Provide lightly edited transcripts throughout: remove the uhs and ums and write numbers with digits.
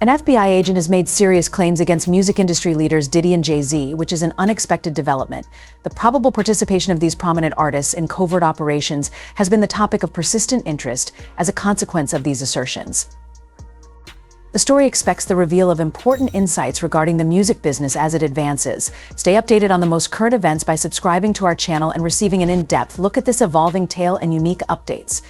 An FBI agent has made serious claims against music industry leaders Diddy and Jay Z, which is an unexpected development. The probable participation of these prominent artists in covert operations has been the topic of persistent interest as a consequence of these assertions. The story expects the reveal of important insights regarding the music business as it advances. Stay updated on the most current events by subscribing to our channel and receiving an in-depth look at this evolving tale and unique updates.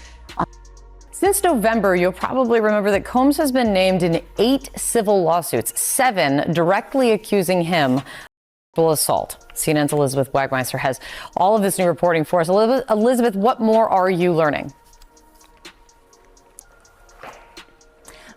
Since November, you'll probably remember that Combs has been named in 8 civil lawsuits, 7 directly accusing him of sexual assault. CNN's Elizabeth Wagmeister has all of this new reporting for us. Elizabeth, what more are you learning?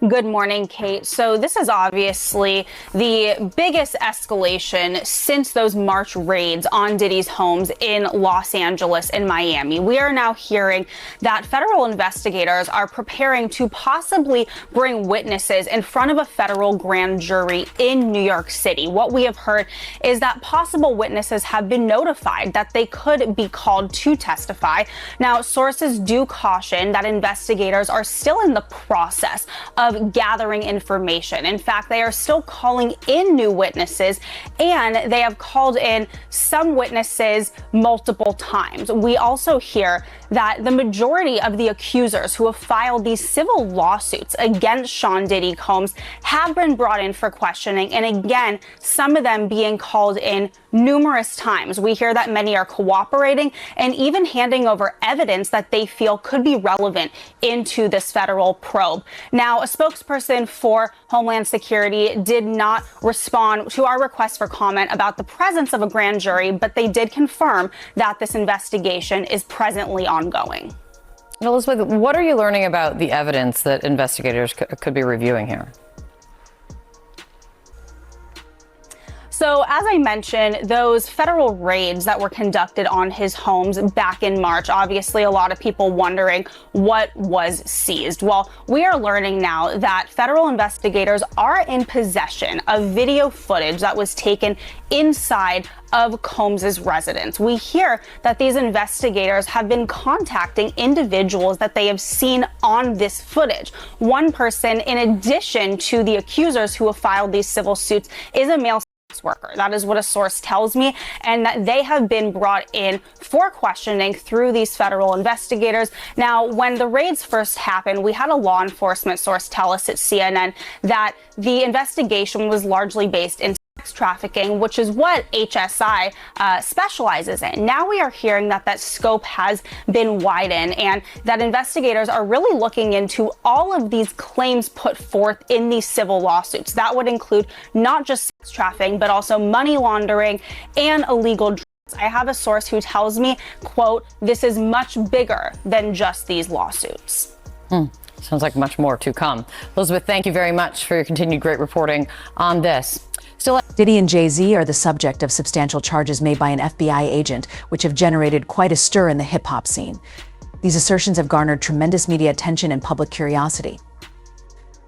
Good morning, Kate. So this is obviously the biggest escalation since those March raids on Diddy's homes in Los Angeles and Miami. We are now hearing that federal investigators are preparing to possibly bring witnesses in front of a federal grand jury in New York City. What we have heard is that possible witnesses have been notified that they could be called to testify. Now, sources do caution that investigators are still in the process of gathering information. In fact, they are still calling in new witnesses, and they have called in some witnesses multiple times. We also hear that the majority of the accusers who have filed these civil lawsuits against Sean Diddy Combs have been brought in for questioning, and again, some of them being called in numerous times. We hear that many are cooperating and even handing over evidence that they feel could be relevant into this federal probe. Now, a spokesperson for Homeland Security did not respond to our request for comment about the presence of a grand jury, but they did confirm that this investigation is presently ongoing. Elizabeth, what are you learning about the evidence that investigators could be reviewing here? So, as I mentioned, those federal raids that were conducted on his homes back in March, obviously a lot of people wondering what was seized. Well, we are learning now that federal investigators are in possession of video footage that was taken inside of Combs's residence. We hear that these investigators have been contacting individuals that they have seen on this footage. One person, in addition to the accusers who have filed these civil suits, is a male worker. That is what a source tells me, and that they have been brought in for questioning through these federal investigators. Now, when the raids first happened, we had a law enforcement source tell us at CNN that the investigation was largely based in sex trafficking, which is what HSI specializes in. Now we are hearing that that scope has been widened and that investigators are really looking into all of these claims put forth in these civil lawsuits. That would include not just sex trafficking, but also money laundering and illegal drugs. I have a source who tells me, quote, "This is much bigger than just these lawsuits." Sounds like much more to come. Elizabeth, thank you very much for your continued great reporting on this. Diddy and Jay Z are the subject of substantial charges made by an FBI agent, which have generated quite a stir in the hip-hop scene. These assertions have garnered tremendous media attention and public curiosity.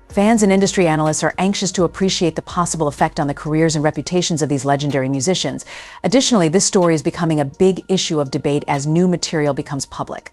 Fans and industry analysts are anxious to appreciate the possible effect on the careers and reputations of these legendary musicians. Additionally, this story is becoming a big issue of debate as new material becomes public.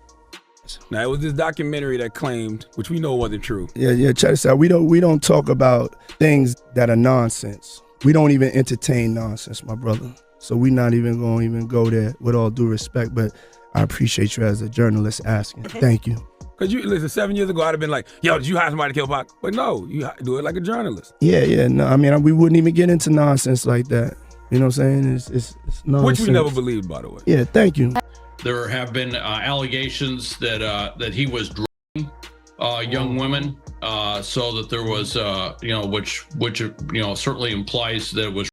Now, it was this documentary that claimed, which we know wasn't true. Yeah, check this out. We don't talk about things that are nonsense. We don't even entertain nonsense, my brother. So we're not even going to go there, with all due respect, but I appreciate you as a journalist asking. Thank you. Because you listen, 7 years ago, I'd have been like, yo, did you hire somebody to kill Pac? But no, you do it like a journalist. Yeah, no, I mean, we wouldn't even get into nonsense like that. You know what I'm saying? It's nonsense. Which we never believed, by the way. Yeah, thank you. There have been allegations that he was drugging young women, so that there was, which certainly implies that it was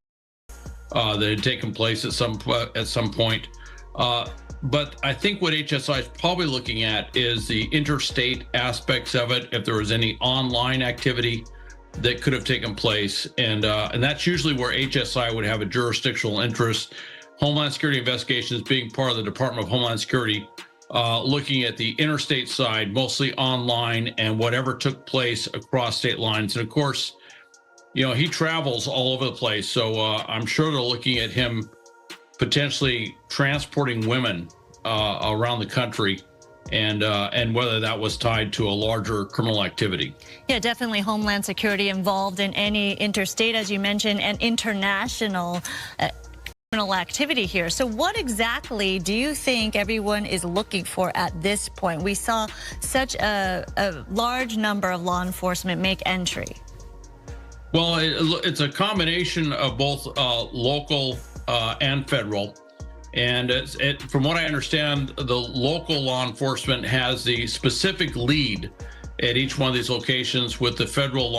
that had taken place at some point. But I think what HSI is probably looking at is the interstate aspects of it. If there was any online activity that could have taken place, and that's usually where HSI would have a jurisdictional interest. Homeland Security investigations being part of the Department of Homeland Security, looking at the interstate side, mostly online, and whatever took place across state lines. And of course, he travels all over the place. So I'm sure they're looking at him potentially transporting women around the country and whether that was tied to a larger criminal activity. Yeah, definitely Homeland Security involved in any interstate, as you mentioned, and international criminal activity here. So what exactly do you think everyone is looking for at this point? We saw such a large number of law enforcement make entry. Well, it's a combination of both local and federal. And from what I understand, the local law enforcement has the specific lead at each one of these locations, with the federal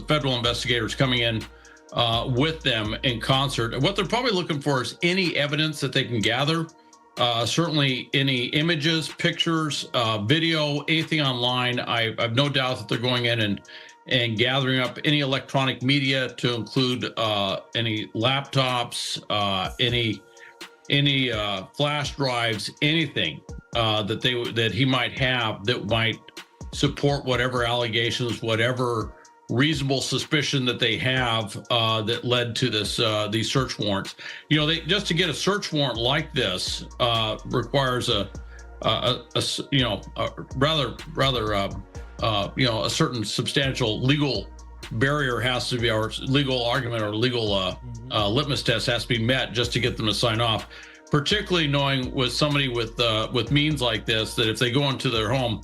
federal investigators coming in with them in concert. What they're probably looking for is any evidence that they can gather, certainly any images, pictures, video, anything online. I've no doubt that they're going in and gathering up any electronic media, to include any laptops, any flash drives, anything that he might have that might support whatever allegations, whatever reasonable suspicion that they have that led to these search warrants. You know, just to get a search warrant like this requires a certain substantial legal barrier has to be, or legal argument or legal litmus test has to be met just to get them to sign off. Particularly knowing with somebody with means like this, that if they go into their home,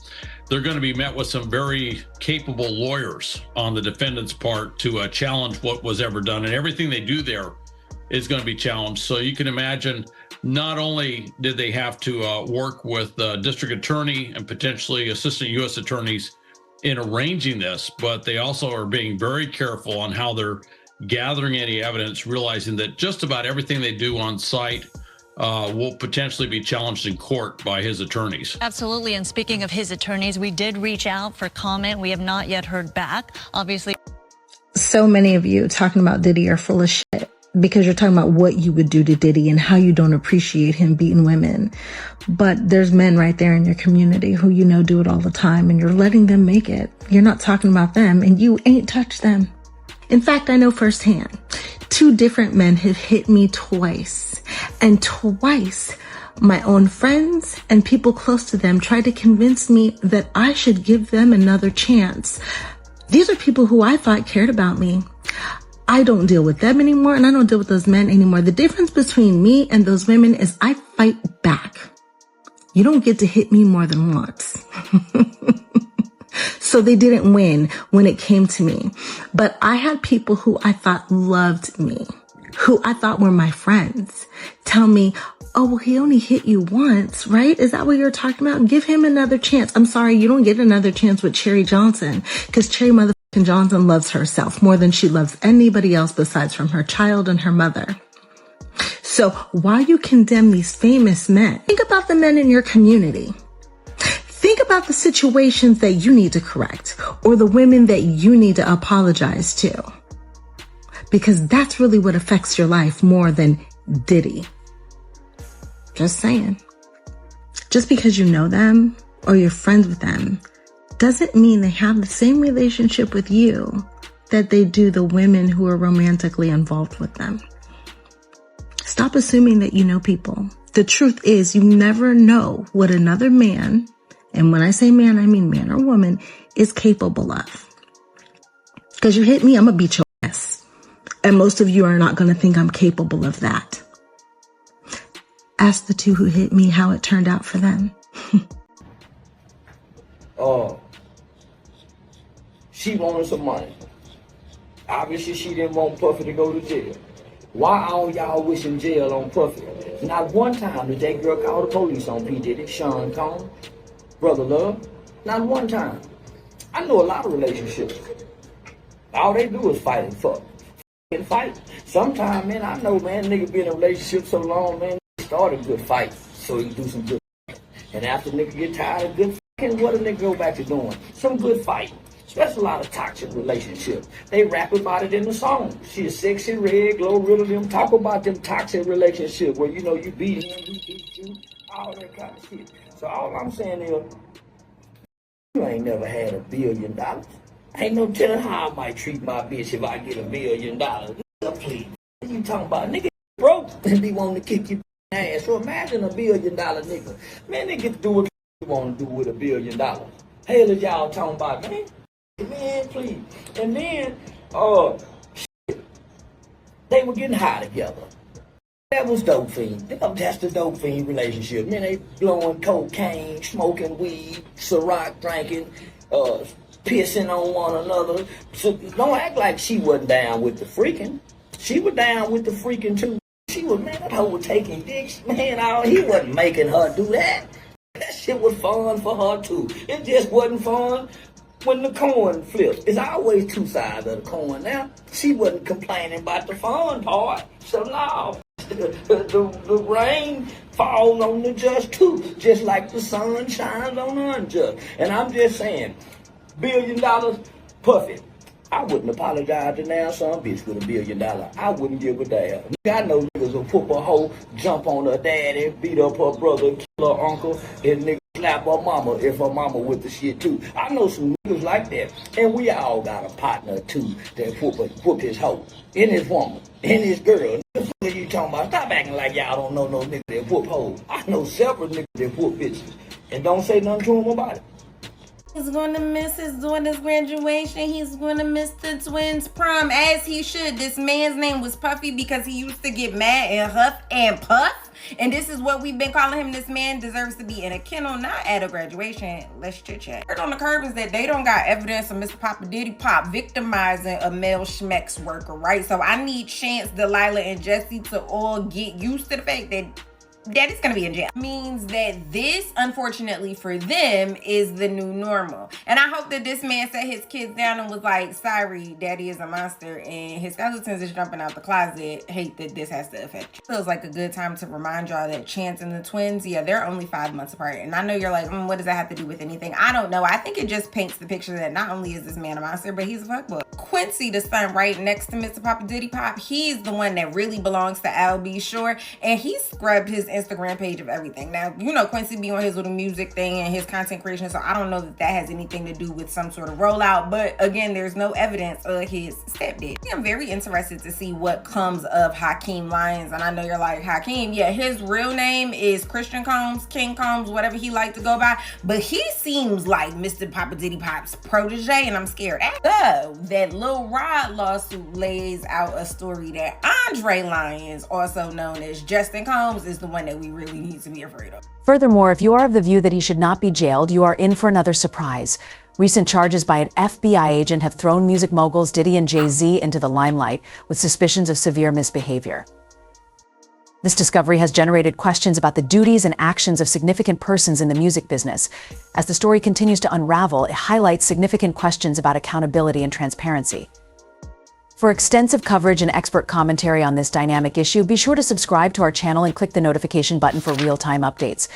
they're going to be met with some very capable lawyers on the defendant's part to challenge what was ever done, and everything they do there is going to be challenged. So you can imagine, not only did they have to work with the district attorney and potentially assistant U.S. attorneys in arranging this, but they also are being very careful on how they're gathering any evidence, realizing that just about everything they do on site will potentially be challenged in court by his attorneys. Absolutely. And speaking of his attorneys, we did reach out for comment. We have not yet heard back. Obviously, so many of you talking about Diddy are full of shit, because you're talking about what you would do to Diddy and how you don't appreciate him beating women. But there's men right there in your community who you know do it all the time, and you're letting them make it. You're not talking about them, and you ain't touched them. In fact, I know firsthand, 2 different men have hit me twice. And twice, my own friends and people close to them tried to convince me that I should give them another chance. These are people who I thought cared about me. I don't deal with them anymore, and I don't deal with those men anymore. The difference between me and those women is I fight back. You don't get to hit me more than once. So they didn't win when it came to me. But I had people who I thought loved me, who I thought were my friends, tell me, oh, well, he only hit you once, right? Is that what you're talking about? Give him another chance. I'm sorry, you don't get another chance with Cherry Johnson, because Cherry motherfucking Johnson loves herself more than she loves anybody else besides from her child and her mother. So while you condemn these famous men, think about the men in your community. Think about the situations that you need to correct, or the women that you need to apologize to. Because that's really what affects your life more than Diddy. Just saying. Just because you know them or you're friends with them doesn't mean they have the same relationship with you that they do the women who are romantically involved with them. Stop assuming that you know people. The truth is, you never know what another man, and when I say man, I mean man or woman, is capable of. Because you hit me, I'm going to beat your ass. And most of you are not going to think I'm capable of that. Ask the 2 who hit me how it turned out for them. She wanted some money. Obviously, she didn't want Puffy to go to jail. Why all y'all wishing jail on Puffy? Not one time did that girl call the police on P. Diddy, Sean Combs, Brother Love. Not one time. I know a lot of relationships. All they do is fight and fuck. And fight. Sometimes, man, I know, man, nigga be in a relationship so long, man, start a good fight so he do some good fight. And after nigga get tired of good fighting, what a nigga go back to doing? Some good fighting. That's a lot of toxic relationships. They rap about it in the song. She's sexy, red, glow, riddle them. Talk about them toxic relationships where, you know, you beat him, he beat you, all that kind of shit. So all I'm saying is, you ain't never had $1 billion. Ain't no telling how I might treat my bitch if I get $1 billion. Please. You talking about nigga broke and be wanting to kick your ass. So imagine $1 billion nigga. Man, they get to do what want to do with $1 billion? Hell is y'all talking about, man? Man, please. And then, they were getting high together. That was dope fiend. That's the dope fiend relationship. Man, they blowing cocaine, smoking weed, Ciroc drinking, pissing on one another. So don't act like she wasn't down with the freaking. She was down with the freaking too. She was, man, that hoe was taking dicks. Man, he wasn't making her do that. That shit was fun for her too. It just wasn't fun when the coin flips. It's always two sides of the coin. Now, she wasn't complaining about the fun part. So no, the rain falls on the just too, just like the sun shines on the unjust. And I'm just saying, $1 billion, Puffy. I wouldn't apologize to now some bitch with $1 billion. I wouldn't give a damn. I know niggas will whoop a hoe, jump on her daddy, beat up her brother, kill her uncle, and niggas slap her mama if her mama with the shit too. I know some niggas like that. And we all got a partner too that whoop his hoe, and his woman, and his girl. What are you talking about? Stop acting like y'all don't know no niggas that whoop hoes. I know several niggas that whoop bitches. And don't say nothing to them about it. He's going to miss his daughter's graduation. He's going to miss the twins' prom, as he should. This man's name was Puffy because he used to get mad and huff and puff. And this is what we've been calling him. This man deserves to be in a kennel, not at a graduation. Let's chit-chat. Word on the curb is that they don't got evidence of Mr. Papa Diddy Pop victimizing a male schmex worker, right? So I need Chance, Delilah, and Jesse to all get used to the fact that Daddy's gonna be in jail. Means that this, unfortunately for them, is the new normal. And I hope that this man set his kids down and was like, sorry, Daddy is a monster, and his skeletons is jumping out the closet. Hate that this has to affect you. Feels like a good time to remind y'all that Chance and the twins, yeah, they're only 5 months apart. And I know you're like, what does that have to do with anything? I don't know. I think it just paints the picture that not only is this man a monster, but he's a fuckboy. Quincy, the son right next to Mr. Papa Diddy Pop, he's the one that really belongs to Al B. Shore, and he scrubbed his Instagram page of everything. Now, you know, Quincy be on his little music thing and his content creation, so I don't know that that has anything to do with some sort of rollout, but again, there's no evidence of his stepdad. I'm very interested to see what comes of Hakeem Lyons, and I know you're like, Hakeem, yeah, his real name is Christian Combs, King Combs, whatever he liked to go by, but he seems like Mr. Papa Diddy Pop's protege, and I'm scared. So, that Lil Rod lawsuit lays out a story that Andre Lyons, also known as Justin Combs, is the one that we really need to be afraid of. Furthermore, if you are of the view that he should not be jailed, you are in for another surprise. Recent charges by an FBI agent have thrown music moguls Diddy and Jay Z into the limelight with suspicions of severe misbehavior. This discovery has generated questions about the duties and actions of significant persons in the music business. As the story continues to unravel, it highlights significant questions about accountability and transparency. For extensive coverage and expert commentary on this dynamic issue, be sure to subscribe to our channel and click the notification button for real-time updates.